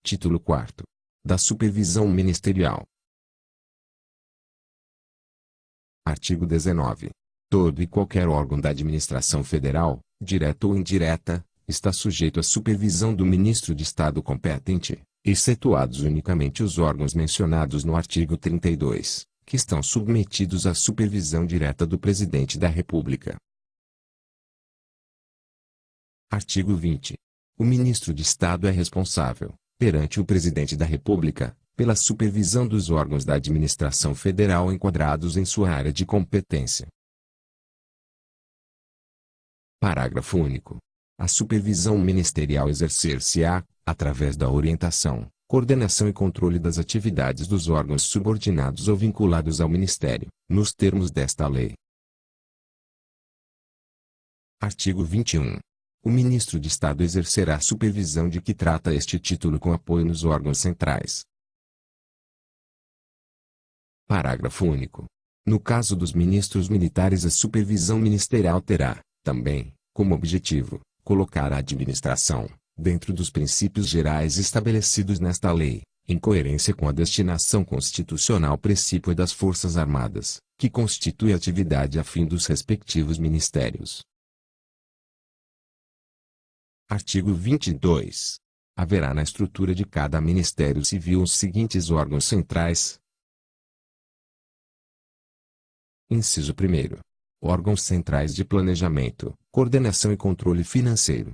Título 4. Da supervisão ministerial. Artigo 19. Todo e qualquer órgão da administração federal, direta ou indireta, está sujeito à supervisão do ministro de Estado competente, excetuados unicamente os órgãos mencionados no artigo 32, que estão submetidos à supervisão direta do Presidente da República. Artigo 20. O ministro de Estado é responsável, perante o Presidente da República, pela supervisão dos órgãos da administração federal enquadrados em sua área de competência. Parágrafo único. A supervisão ministerial exercer-se-á, através da orientação, coordenação e controle das atividades dos órgãos subordinados ou vinculados ao Ministério, nos termos desta lei. Artigo 21. O ministro de Estado exercerá a supervisão de que trata este título com apoio nos órgãos centrais. Parágrafo único. No caso dos ministros militares, a supervisão ministerial terá, também, como objetivo, colocar a administração, dentro dos princípios gerais estabelecidos nesta lei, em coerência com a destinação constitucional precípua das Forças Armadas, que constitui atividade afim dos respectivos ministérios. Artigo 22. Haverá na estrutura de cada Ministério Civil os seguintes órgãos centrais. Inciso 1. Órgãos centrais de planejamento, coordenação e controle financeiro.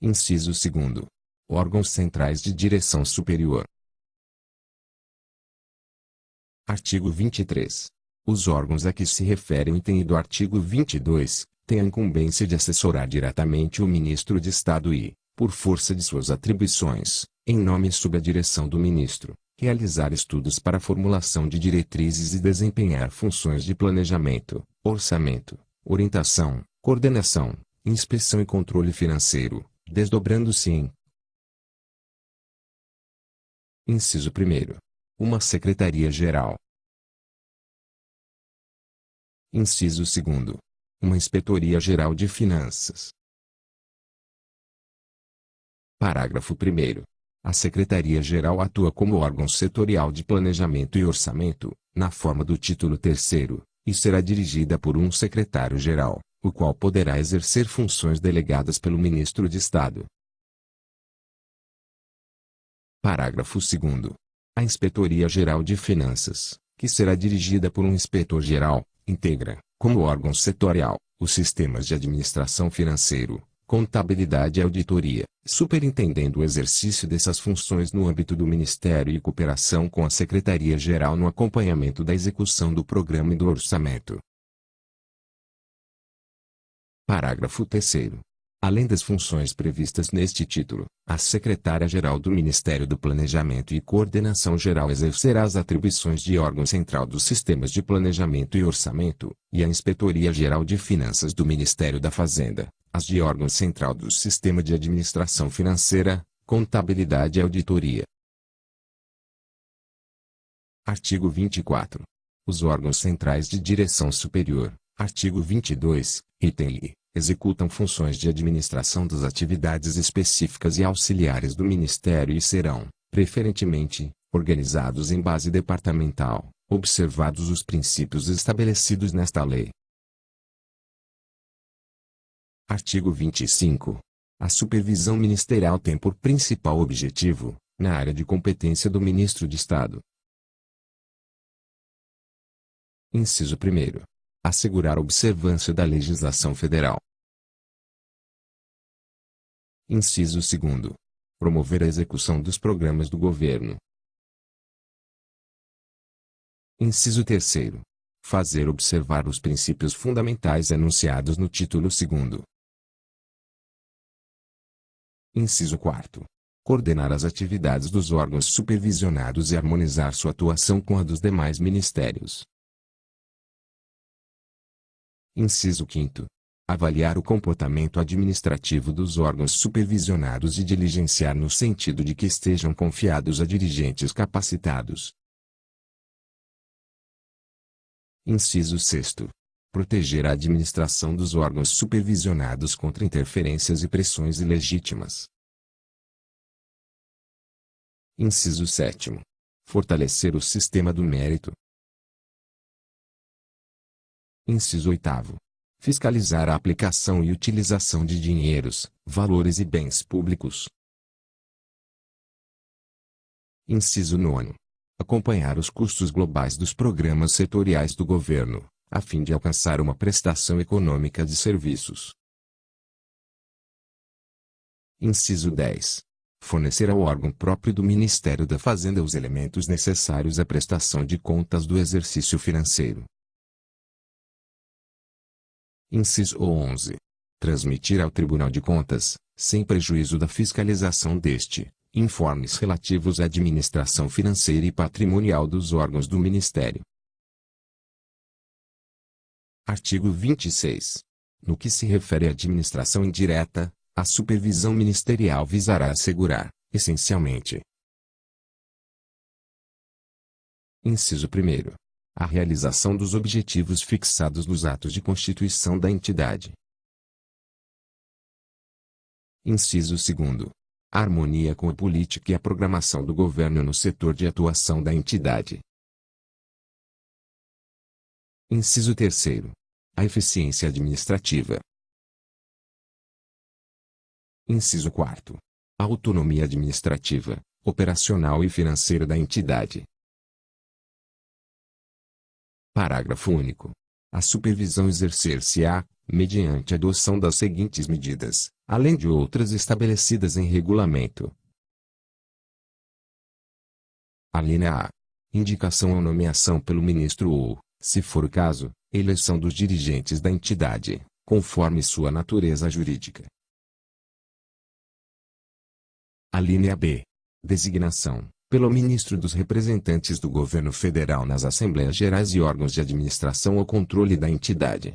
Inciso 2. Órgãos centrais de direção superior. Artigo 23. Os órgãos a que se refere o item do artigo 22, têm a incumbência de assessorar diretamente o ministro de Estado e, por força de suas atribuições, em nome e sob a direção do ministro, realizar estudos para a formulação de diretrizes e desempenhar funções de planejamento, orçamento, orientação, coordenação, inspeção e controle financeiro, desdobrando-se em: Inciso 1. Uma Secretaria-Geral. Inciso 2. Uma Inspetoria-Geral de Finanças. Parágrafo 1º. A Secretaria-Geral atua como órgão setorial de planejamento e orçamento, na forma do título 3º, e será dirigida por um secretário-geral, o qual poderá exercer funções delegadas pelo Ministro de Estado. Parágrafo 2º. A Inspetoria-Geral de Finanças, que será dirigida por um inspetor-geral, integra, como órgão setorial, os sistemas de administração financeiro, contabilidade e auditoria, superintendendo o exercício dessas funções no âmbito do Ministério e cooperação com a Secretaria-Geral no acompanhamento da execução do programa e do orçamento. Parágrafo 3º. Além das funções previstas neste título, a Secretária-Geral do Ministério do Planejamento e Coordenação Geral exercerá as atribuições de órgão central dos sistemas de planejamento e orçamento, e a Inspetoria-Geral de Finanças do Ministério da Fazenda, as de órgão central do Sistema de Administração Financeira, Contabilidade e Auditoria. Artigo 24. Os órgãos centrais de direção superior, artigo 22, item I, executam funções de administração das atividades específicas e auxiliares do Ministério e serão, preferentemente, organizados em base departamental, observados os princípios estabelecidos nesta lei. Artigo 25. A supervisão ministerial tem por principal objetivo, na área de competência do Ministro de Estado. Inciso 1. Assegurar a observância da legislação federal. Inciso 2. Promover a execução dos programas do governo. Inciso 3. Fazer observar os princípios fundamentais enunciados no título 2º. Inciso 4. Coordenar as atividades dos órgãos supervisionados e harmonizar sua atuação com a dos demais ministérios. Inciso 5º. Avaliar o comportamento administrativo dos órgãos supervisionados e diligenciar no sentido de que estejam confiados a dirigentes capacitados. Inciso 6º. Proteger a administração dos órgãos supervisionados contra interferências e pressões ilegítimas. Inciso 7º. Fortalecer o sistema do mérito. Inciso 8º. Fiscalizar a aplicação e utilização de dinheiros, valores e bens públicos. Inciso 9º. Acompanhar os custos globais dos programas setoriais do governo, a fim de alcançar uma prestação econômica de serviços. Inciso 10. Fornecer ao órgão próprio do Ministério da Fazenda os elementos necessários à prestação de contas do exercício financeiro. Inciso 11. Transmitir ao Tribunal de Contas, sem prejuízo da fiscalização deste, informes relativos à administração financeira e patrimonial dos órgãos do Ministério. Artigo 26. No que se refere à administração indireta, a supervisão ministerial visará assegurar, essencialmente: Inciso 1º. A realização dos objetivos fixados nos atos de constituição da entidade. Inciso 2º. A harmonia com a política e a programação do governo no setor de atuação da entidade. Inciso 3º. A eficiência administrativa. Inciso 4º. A autonomia administrativa, operacional e financeira da entidade. Parágrafo único. A supervisão exercer-se-á, mediante a adoção das seguintes medidas, além de outras estabelecidas em regulamento. Alínea A. Indicação ou nomeação pelo ministro ou, se for o caso, eleição dos dirigentes da entidade, conforme sua natureza jurídica. Alínea B. Designação, pelo ministro dos representantes do governo federal nas Assembleias Gerais e órgãos de administração ou controle da entidade.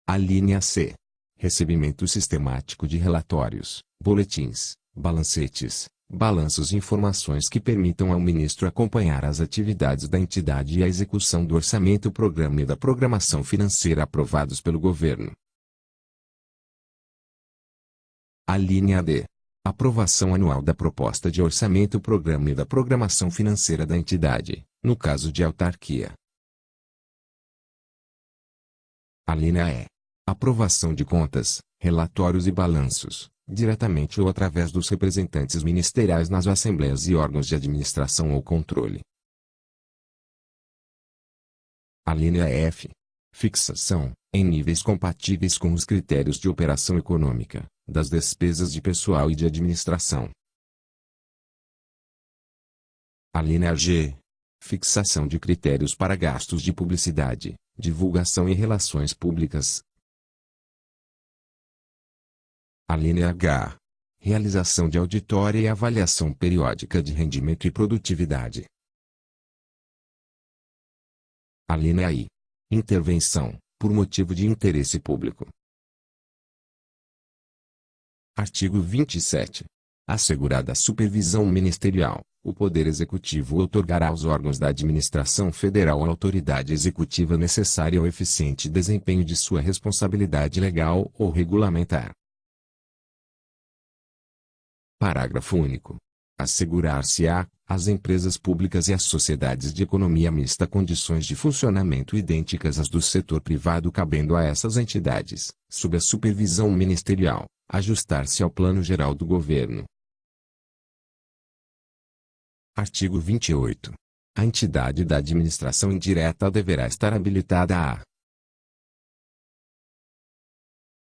Alínea C. Recebimento sistemático de relatórios, boletins, balancetes, balanços e informações que permitam ao ministro acompanhar as atividades da entidade e a execução do orçamento, programa e da programação financeira aprovados pelo governo. Alínea D. Aprovação anual da proposta de orçamento, programa e da programação financeira da entidade, no caso de autarquia. Alínea E. Aprovação de contas, relatórios e balanços, diretamente ou através dos representantes ministeriais nas assembleias e órgãos de administração ou controle. Alínea F. Fixação, em níveis compatíveis com os critérios de operação econômica, das despesas de pessoal e de administração. Alínea G. Fixação de critérios para gastos de publicidade, divulgação e relações públicas. Alínea H. Realização de auditória e avaliação periódica de rendimento e produtividade. Alínea I. Intervenção, por motivo de interesse público. Artigo 27. Assegurada a supervisão ministerial, o Poder Executivo outorgará aos órgãos da administração federal a autoridade executiva necessária ao eficiente desempenho de sua responsabilidade legal ou regulamentar. Parágrafo único. Assegurar-se-á, às empresas públicas e às sociedades de economia mista condições de funcionamento idênticas às do setor privado, cabendo a essas entidades, sob a supervisão ministerial, ajustar-se ao plano geral do governo. Artigo 28. A entidade da administração indireta deverá estar habilitada a: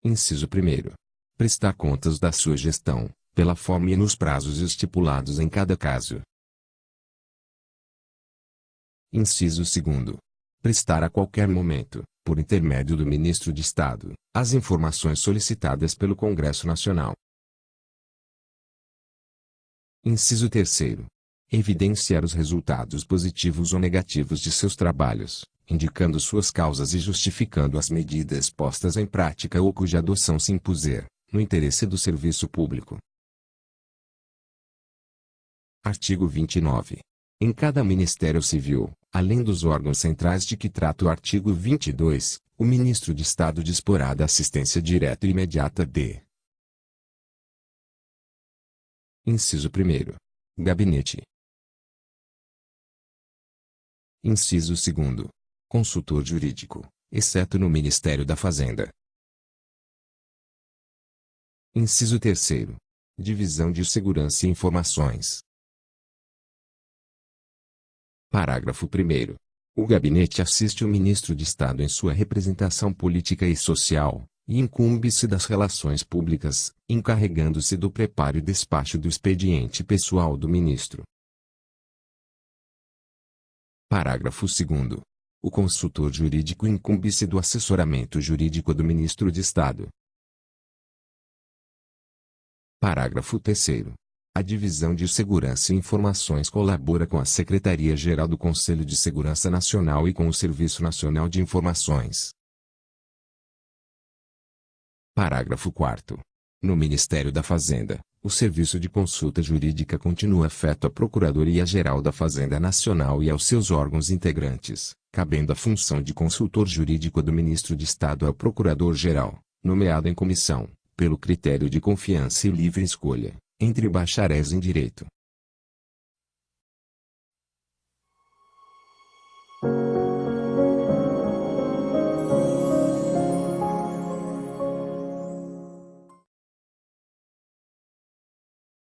Inciso 1º. Prestar contas da sua gestão, pela forma e nos prazos estipulados em cada caso. Inciso 2º. Prestar a qualquer momento, por intermédio do Ministro de Estado, as informações solicitadas pelo Congresso Nacional. Inciso 3º. Evidenciar os resultados positivos ou negativos de seus trabalhos, indicando suas causas e justificando as medidas postas em prática ou cuja adoção se impuser, no interesse do serviço público. Artigo 29. Em cada Ministério Civil, além dos órgãos centrais de que trata o artigo 22, o Ministro de Estado disporá da assistência direta e imediata de: Inciso 1º. Gabinete. Inciso 2º. Consultor jurídico, exceto no Ministério da Fazenda. Inciso 3º. Divisão de Segurança e Informações. Parágrafo 1º. O gabinete assiste o ministro de Estado em sua representação política e social, e incumbe-se das relações públicas, encarregando-se do preparo e despacho do expediente pessoal do ministro. Parágrafo 2º. O consultor jurídico incumbe-se do assessoramento jurídico do ministro de Estado. Parágrafo 3º. A Divisão de Segurança e Informações colabora com a Secretaria-Geral do Conselho de Segurança Nacional e com o Serviço Nacional de Informações. Parágrafo 4º. No Ministério da Fazenda, o serviço de consulta jurídica continua afeto à Procuradoria-Geral da Fazenda Nacional e aos seus órgãos integrantes, cabendo a função de consultor jurídico do Ministro de Estado ao Procurador-Geral, nomeado em comissão, pelo critério de confiança e livre escolha, entre bacharéis em Direito,